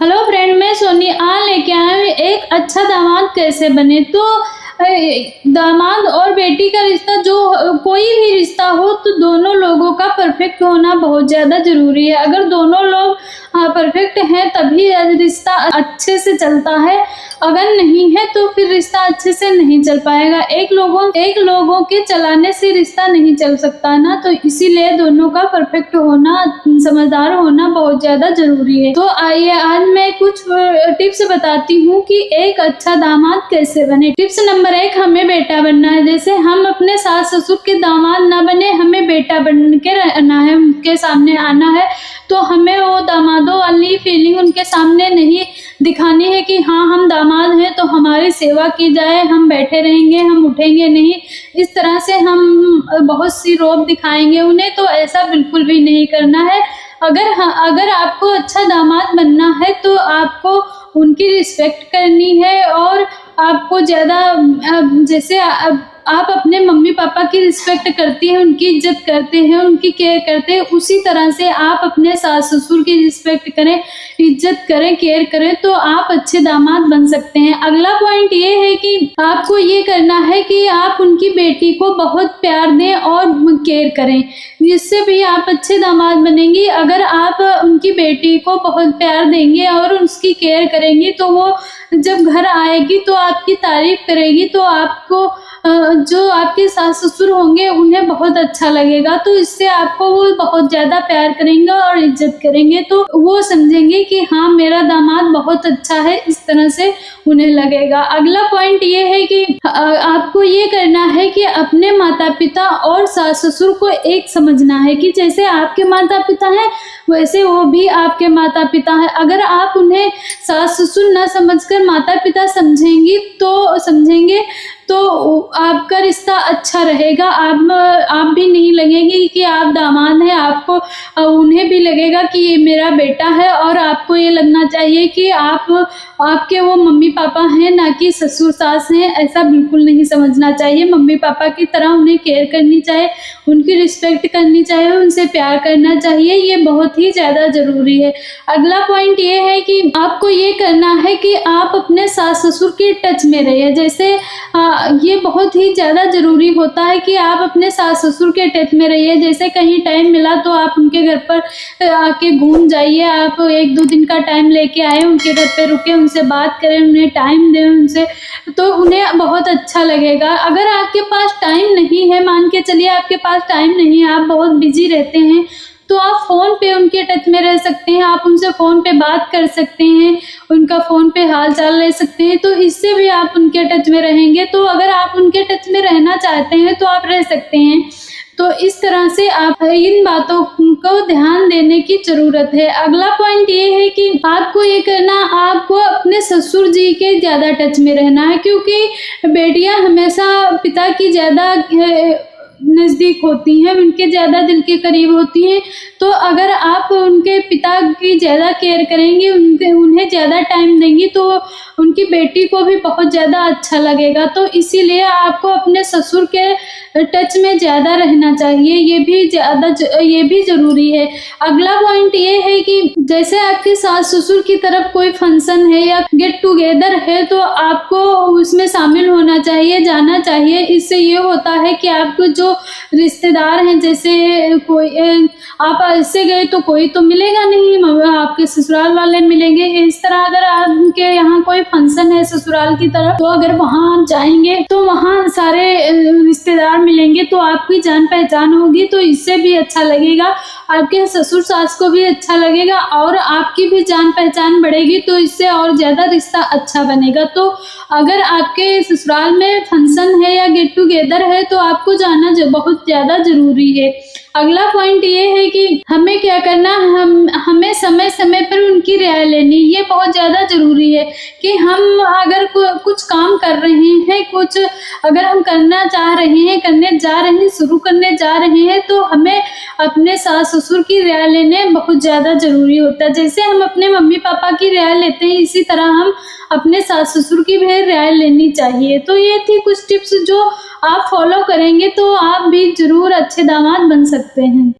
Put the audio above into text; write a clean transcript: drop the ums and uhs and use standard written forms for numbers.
Hello friend, मैं सोनी आज लेके आई हूँ एक अच्छा दामाद कैसे बने। तो दामाद और बेटी का रिश्ता, जो कोई भी रिश्ता हो, तो दोनों लोगों का परफेक्ट होना बहुत ज़्यादा ज़रूरी है। अगर दोनों लोग परफेक्ट हैं तभी रिश्ता अच्छे से चलता है, अगर नहीं है तो फिर रिश्ता अच्छे से नहीं चल पाएगा। एक लोगों के चलाने से रिश्ता नहीं चल सकता ना, तो इसीलिए दोनों का परफेक्ट होना, समझदार होना बहुत ज़्यादा ज़रूरी है। तो आइए आज मैं कुछ टिप्स बताती हूँ कि एक अच्छा दामाद कैसे बने। टिप्स नंबर 1, हमें बेटा बनना है। जैसे हम अपने सास ससुर के दामाद ना बने, हमें बेटा बन के रहना है, उनके सामने आना है। तो हमें वो दामादों वाली फीलिंग उनके सामने नहीं दिखानी है कि हाँ हम दामाद हैं तो हमारी सेवा की जाए, हम बैठे रहेंगे, हम उठेंगे नहीं। इस तरह से हम बहुत सी रौब दिखाएंगे उन्हें, तो ऐसा बिल्कुल भी नहीं करना है। अगर आपको अच्छा दामाद बनना है तो आपको उनकी रिस्पेक्ट करनी है, और आपको ज़्यादा जैसे आप अपने मम्मी पापा की रिस्पेक्ट करती हैं, उनकी इज्जत करते हैं, उनकी केयर करते हैं, उसी तरह से आप अपने सास ससुर की रिस्पेक्ट करें, इज्जत करें, केयर करें, तो आप अच्छे दामाद बन सकते हैं। अगला पॉइंट ये है कि आपको ये करना है कि आप उनकी बेटी को बहुत प्यार दें और केयर करें, जिससे भी आप अच्छे दामाद बनेंगी। अगर आप उनकी बेटी को बहुत प्यार देंगे और उसकी केयर करेंगी तो वो जब घर आएगी तो आपकी तारीफ करेगी, तो आपको जो आपके सास ससुर होंगे उन्हें बहुत अच्छा लगेगा। तो इससे आपको वो बहुत ज़्यादा प्यार करेंगे और इज्जत करेंगे, तो वो समझेंगे कि हाँ मेरा दामाद बहुत अच्छा है, इस तरह से उन्हें लगेगा। अगला पॉइंट ये है कि आपको ये करना है कि अपने माता पिता और सास ससुर को एक समझना है कि जैसे आपके माता पिता हैं वैसे वो भी आपके माता पिता हैं। अगर आप उन्हें सास ससुर न समझकर माता पिता समझेंगे तो आपका रिश्ता अच्छा रहेगा। आप भी नहीं लगेगी कि आप दामाद हैं, आपको उन्हें भी लगेगा कि ये मेरा बेटा है, और आपको ये लगना चाहिए कि आपके वो मम्मी पापा हैं, ना कि ससुर सास हैं। ऐसा बिल्कुल नहीं समझना चाहिए। मम्मी पापा की तरह उन्हें केयर करनी चाहिए, उनकी रिस्पेक्ट करनी चाहिए, उनसे प्यार करना चाहिए, ये बहुत ही ज़्यादा ज़रूरी है। अगला पॉइंट ये है कि आपको ये करना है कि आप अपने सास ससुर के टच में रहिए। जैसे ये बहुत ही ज़्यादा ज़रूरी होता है कि आप अपने सास ससुर के टच में रहिए। जैसे कहीं टाइम मिला तो आप उनके घर पर आके घूम जाइए, आप 1-2 दिन का टाइम लेके आए, उनके घर पे रुके, उनसे बात करें, उन्हें टाइम दें उनसे, तो उन्हें बहुत अच्छा लगेगा। अगर आपके पास टाइम नहीं है, मान के चलिए आपके पास टाइम नहीं है, आप बहुत बिजी रहते हैं, तो आप फ़ोन पे उनके टच में रह सकते हैं, आप उनसे फ़ोन पे बात कर सकते हैं, उनका फ़ोन पे हाल चाल ले सकते हैं, तो इससे भी आप उनके टच में रहेंगे। तो अगर आप उनके टच में रहना चाहते हैं तो आप रह सकते हैं। तो इस तरह से आप इन बातों को ध्यान देने की ज़रूरत है। अगला पॉइंट ये है कि आपको ये करना, आपको अपने ससुर जी के ज़्यादा टच में रहना है, क्योंकि बेटियां हमेशा पिता की ज़्यादा नज़दीक होती हैं, उनके ज़्यादा दिल के करीब होती हैं। तो अगर आप उनके पिता की ज़्यादा केयर करेंगी, उन्हें ज़्यादा टाइम देंगी, तो उनकी बेटी को भी बहुत ज़्यादा अच्छा लगेगा। तो इसीलिए आपको अपने ससुर के टच में ज़्यादा रहना चाहिए, ये भी ज़रूरी है। अगला पॉइंट ये है कि जैसे आपके सास ससुर की तरफ कोई फंक्शन है या गेट टुगेदर है, तो आपको उसमें शामिल होना चाहिए, जाना चाहिए। इससे ये होता है कि आपको जो रिश्तेदार हैं, जैसे कोई आप ऐसे गए तो कोई तो मिलेगा नहीं, आपके ससुराल वाले मिलेंगे। इस तरह अगर आपके यहाँ कोई फंक्शन है ससुराल की तरफ, तो अगर वहाँ आप जाएंगे तो वहाँ सारे रिश्तेदार मिलेंगे, तो आपकी जान पहचान होगी, तो इससे भी अच्छा लगेगा, आपके ससुर सास को भी अच्छा लगेगा और आपकी भी जान पहचान बढ़ेगी, तो इससे और ज़्यादा रिश्ता अच्छा बनेगा। तो अगर आपके ससुराल में फंक्शन है या गेट टुगेदर है तो आपको जाना बहुत ज़्यादा ज़रूरी है। अगला पॉइंट ये है कि हमें क्या करना, हमें समय समय पर उनकी राय लेनी, ये बहुत ज़्यादा ज़रूरी है कि हम अगर कुछ काम कर रहे हैं, कुछ अगर हम करना चाह रहे हैं, करने जा रहे हैं, शुरू करने जा रहे हैं, तो हमें अपने सास ससुर की राय लेने बहुत ज़्यादा ज़रूरी होता है। जैसे हम अपने मम्मी पापा की राय लेते हैं, इसी तरह हम अपने सास ससुर की भी राय लेनी चाहिए। तो ये थी कुछ टिप्स जो आप फॉलो करेंगे तो आप भी ज़रूर अच्छे दामाद बन सकते हैं।